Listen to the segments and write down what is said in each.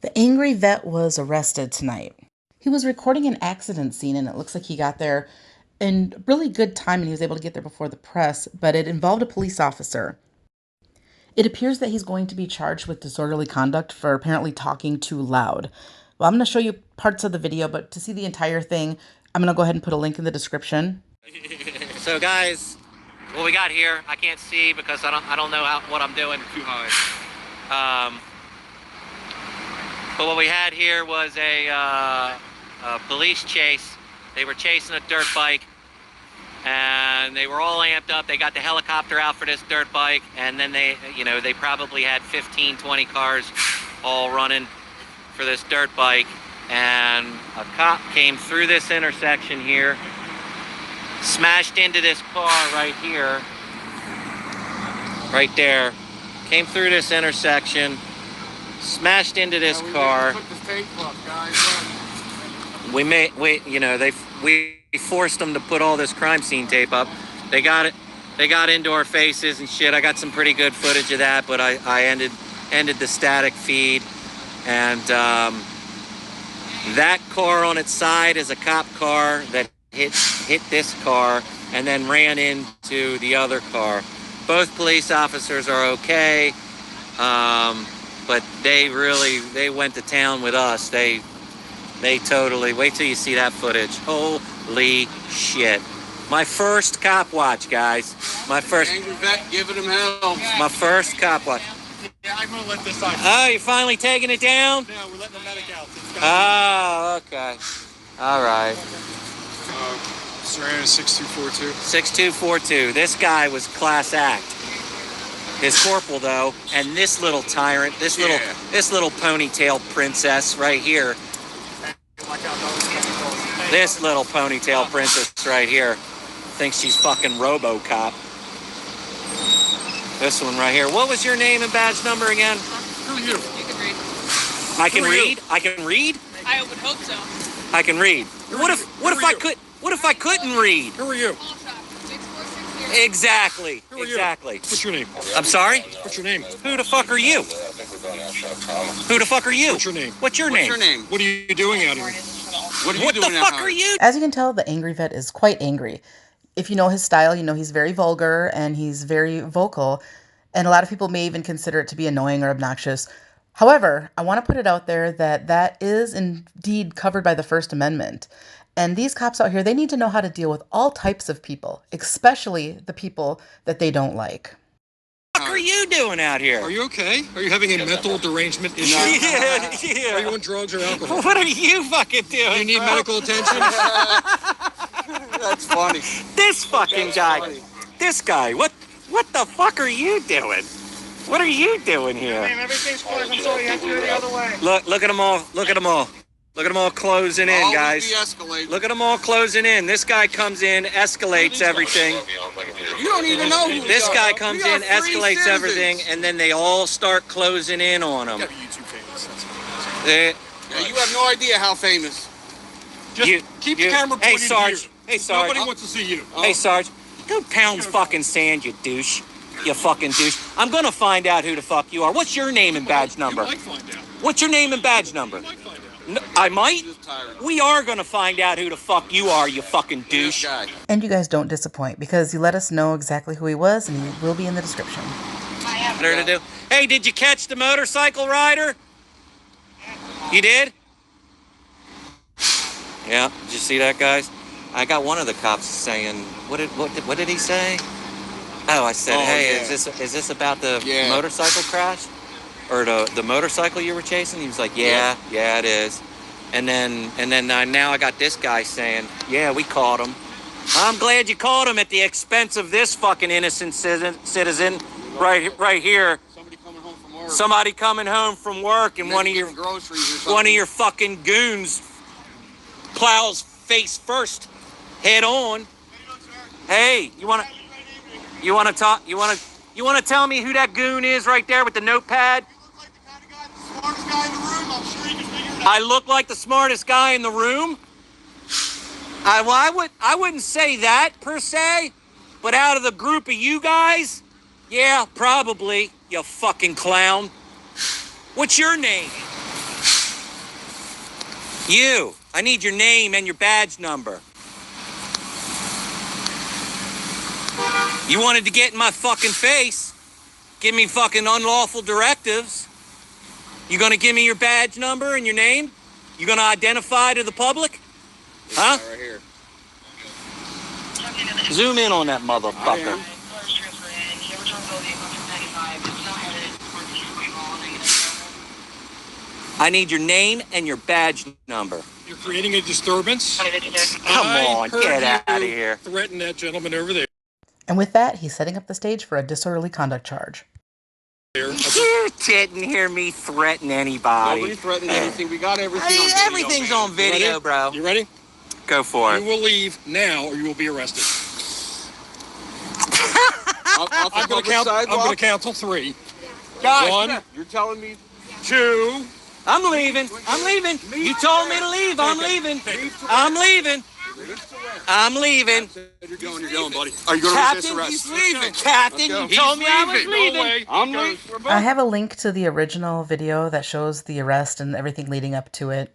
The angry vet was arrested tonight. He was recording an accident scene and it looks like he got there in really good time and he was able to get there before the press, but it involved a police officer. It appears that he's going to be charged with disorderly conduct for apparently talking too loud. Well, I'm going to show you parts of the video, but to see the entire thing, I'm going to go ahead and put a link in the description. So guys, what we got here, I can't see because I don't know what I'm doing. Too high. But what we had here was a police chase. They were chasing a dirt bike, and they were all amped up. They got the helicopter out for this dirt bike, and then they probably had 15, 20 cars all running for this dirt bike. And a cop came through this intersection here, smashed into this car right here, right there, came through this intersection, smashed into this car. We forced them to put all this crime scene tape up. They got into our faces and shit. I got some pretty good footage of that, but I ended the static feed. And that car on its side is a cop car that hit this car and then ran into the other car. Both police officers are okay. But they went to town with us. They totally, wait till you see that footage. Holy shit. My first cop watch, guys. My first. Angry vet giving him hell. My first cop watch. Yeah, I'm gonna let this out. Oh, you're finally taking it down? No, we're letting the medic out. Oh, okay. All right. Serena 6242. 6242. This guy was class act. His corporal though, and this little tyrant, this little ponytail princess right here. This little ponytail princess right here thinks she's fucking RoboCop. This one right here. What was your name and badge number again? Who are you? You can read. I can read. I can read. I would hope so. I can read. What if I couldn't read? Who are you? Exactly. Who are you? Exactly. What's your name? I'm sorry? What's your name? Who the fuck are you? Who the fuck are you? What's your name? What's your name? What's your name? What are you doing out here? What the fuck are you? As you can tell, the angry vet is quite angry. If you know his style, you know he's very vulgar and he's very vocal, and a lot of people may even consider it to be annoying or obnoxious. However, I want to put it out there that that is indeed covered by the First Amendment. And these cops out here, they need to know how to deal with all types of people, especially the people that they don't like. What are you doing out here? Are you okay? Are you having a mental derangement issue? Yeah. Are you on drugs or alcohol? What are you fucking doing? Do you need medical attention? That's funny. This fucking guy. This guy. What the fuck are you doing? What are you doing here? Everything's closed. I'm sorry, you have to go the other way. Look at them all. Look at them all. Look at them all closing in, Always guys. de-escalate. Look at them all closing in. This guy comes in, escalates everything. You don't even know who This we guy are. comes We are in, free escalates citizens. everything, and then they all start closing in on him. You gotta be YouTube famous. That's They- yeah, you have no idea how famous. Just keep the camera pointed Hey, at Sarge. you. Hey, Sarge. Nobody wants to see you. Hey, Sarge. Go pound fucking sand, you douche. You fucking douche. I'm gonna find out who the fuck you are. What's your name and badge number? You might find out. What's your name and badge number? You might find out. No, I might? Just tired. We are gonna find out who the fuck you are, you fucking This douche. guy. And you guys don't disappoint because you let us know exactly who he was and he will be in the description. Better to do. Hey, did you catch the motorcycle rider? You did? Yeah, did you see that, guys? I got one of the cops saying, what did he say? Oh, I said, hey, yeah. is this about the Yeah. motorcycle crash? Or the motorcycle you were chasing? He was like, yeah, it is. And then now I got this guy saying, yeah, we caught him. I'm glad you caught him at the expense of this fucking innocent citizen right here. Somebody coming home from work. Somebody coming home from work and one of Getting groceries or something. your fucking goons plows face first, head on. Hey, you wanna talk? You wanna tell me who that goon is right there with the notepad? Smartest guy in the room. I'm sure you can figure it out. I look like the smartest guy in the room. I wouldn't say that per se, but out of the group of you guys, yeah, probably, you fucking clown. What's your name? You, I need your name and your badge number. You wanted to get in my fucking face, give me fucking unlawful directives. You gonna give me your badge number and your name? You gonna identify to the public? Huh? Right here. Zoom in on that motherfucker. I need your name and your badge number. You're creating a disturbance. Come on, get out of here. Threaten that gentleman over there. And with that, he's setting up the stage for a disorderly conduct charge. You didn't hear me threaten anybody. Nobody threatened anything. We got everything on video. Everything's on video, bro. You ready? Go for You it. will leave now, or you will be arrested. I'm going to count till 3. Guys, 1, you're telling me 2. I'm leaving. I'm leaving. You told me to leave. I'm leaving. I'm leaving. I'm leaving. you're going, buddy. Are you going to resist Captain, arrest? he's leaving. Captain, you told me I was leaving. I'm leaving. I have a link to the original video that shows the arrest and everything leading up to it.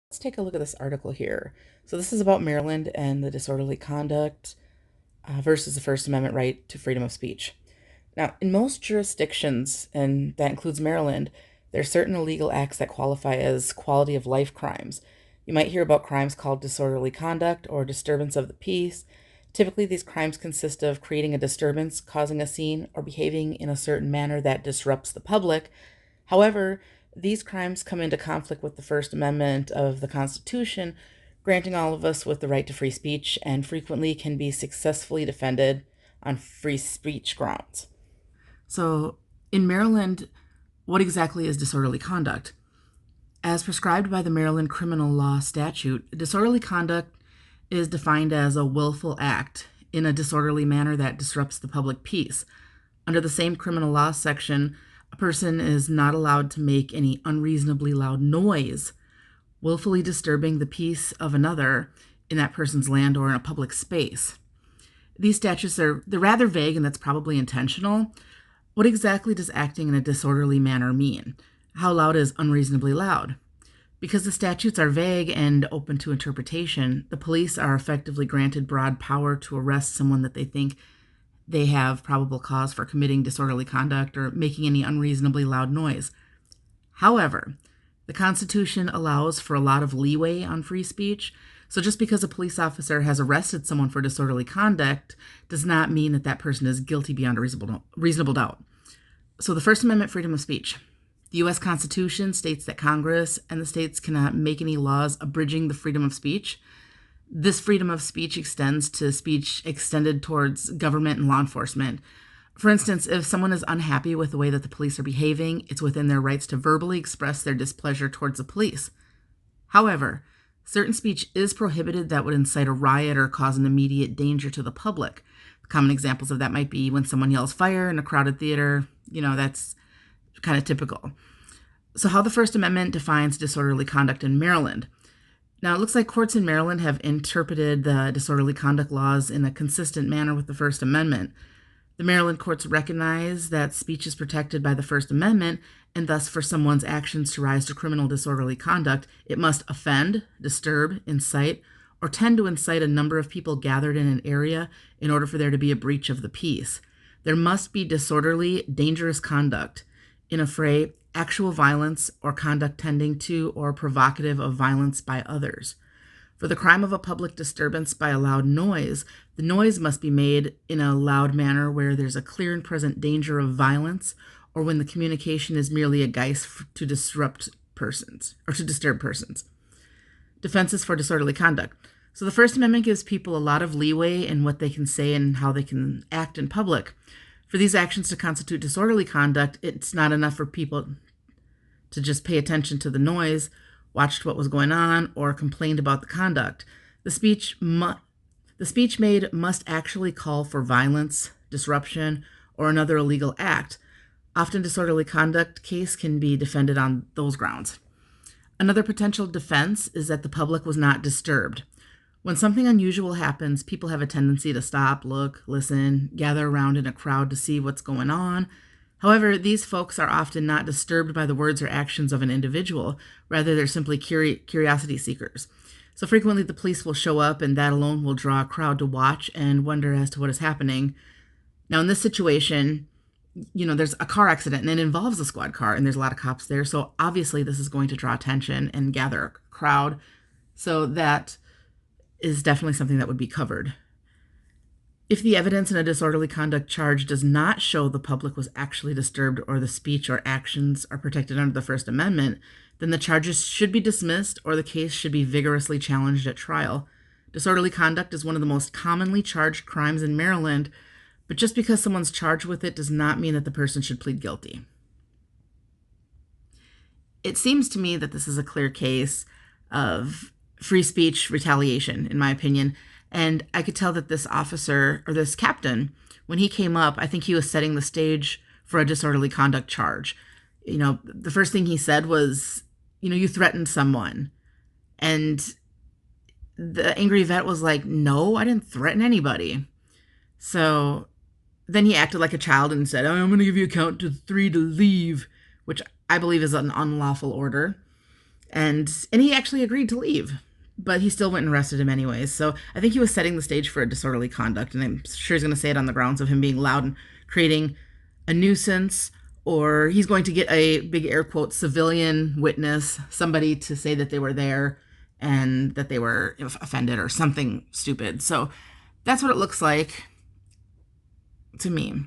Let's take a look at this article here. So this is about Maryland and the disorderly conduct versus the First Amendment right to freedom of speech. Now, in most jurisdictions, and that includes Maryland, there are certain illegal acts that qualify as quality of life crimes. You might hear about crimes called disorderly conduct or disturbance of the peace. Typically, these crimes consist of creating a disturbance, causing a scene, or behaving in a certain manner that disrupts the public. However, these crimes come into conflict with the First Amendment of the Constitution, granting all of us with the right to free speech, and frequently can be successfully defended on free speech grounds. So, in Maryland, what exactly is disorderly conduct? As prescribed by the Maryland criminal law statute, disorderly conduct is defined as a willful act in a disorderly manner that disrupts the public peace. Under the same criminal law section, a person is not allowed to make any unreasonably loud noise, willfully disturbing the peace of another in that person's land or in a public space. These statutes they're rather vague, and that's probably intentional. What exactly does acting in a disorderly manner mean? How loud is unreasonably loud? Because the statutes are vague and open to interpretation, the police are effectively granted broad power to arrest someone that they think they have probable cause for committing disorderly conduct or making any unreasonably loud noise. However, the Constitution allows for a lot of leeway on free speech, so just because a police officer has arrested someone for disorderly conduct does not mean that that person is guilty beyond a reasonable doubt. So the First Amendment, freedom of speech. The U.S. Constitution states that Congress and the states cannot make any laws abridging the freedom of speech. This freedom of speech extends to speech extended towards government and law enforcement. For instance, if someone is unhappy with the way that the police are behaving, it's within their rights to verbally express their displeasure towards the police. However, certain speech is prohibited that would incite a riot or cause an immediate danger to the public. Common examples of that might be when someone yells fire in a crowded theater. That's kind of typical. So how the First Amendment defines disorderly conduct in Maryland. Now, it looks like courts in Maryland have interpreted the disorderly conduct laws in a consistent manner with the First Amendment. The Maryland courts recognize that speech is protected by the First Amendment, and thus for someone's actions to rise to criminal disorderly conduct, it must offend, disturb, incite, or tend to incite a number of people gathered in an area in order for there to be a breach of the peace. There must be disorderly, dangerous conduct in a fray, actual violence, or conduct tending to or provocative of violence by others. For the crime of a public disturbance by a loud noise, the noise must be made in a loud manner where there's a clear and present danger of violence, or when the communication is merely a guise to disrupt persons or to disturb persons. Defenses for disorderly conduct. So the First Amendment gives people a lot of leeway in what they can say and how they can act in public. For these actions to constitute disorderly conduct, it's not enough for people to just pay attention to the noise, watched what was going on, or complained about the conduct. The speech made must actually call for violence, disruption, or another illegal act. Often disorderly conduct case can be defended on those grounds. Another potential defense is that the public was not disturbed. When something unusual happens, people have a tendency to stop, look, listen, gather around in a crowd to see what's going on. However, these folks are often not disturbed by the words or actions of an individual. Rather, they're simply curiosity seekers. So frequently the police will show up, and that alone will draw a crowd to watch and wonder as to what is happening. Now, in this situation, there's a car accident and it involves a squad car, and there's a lot of cops there. So obviously this is going to draw attention and gather a crowd. So that is definitely something that would be covered. If the evidence in a disorderly conduct charge does not show the public was actually disturbed or the speech or actions are protected under the First Amendment, then the charges should be dismissed or the case should be vigorously challenged at trial. Disorderly conduct is one of the most commonly charged crimes in Maryland, but just because someone's charged with it does not mean that the person should plead guilty. It seems to me that this is a clear case of free speech retaliation, in my opinion. And I could tell that this officer, or this captain, when he came up, I think he was setting the stage for a disorderly conduct charge. The first thing he said was, you threatened someone. And the angry vet was like, no, I didn't threaten anybody. So then he acted like a child and said, I'm going to give you a count to 3 to leave, which I believe is an unlawful order. And he actually agreed to leave, but he still went and arrested him anyways. So I think he was setting the stage for a disorderly conduct, and I'm sure he's going to say it on the grounds of him being loud and creating a nuisance, or he's going to get a big air quote civilian witness, somebody to say that they were there and that they were offended or something stupid. So that's what it looks like to me.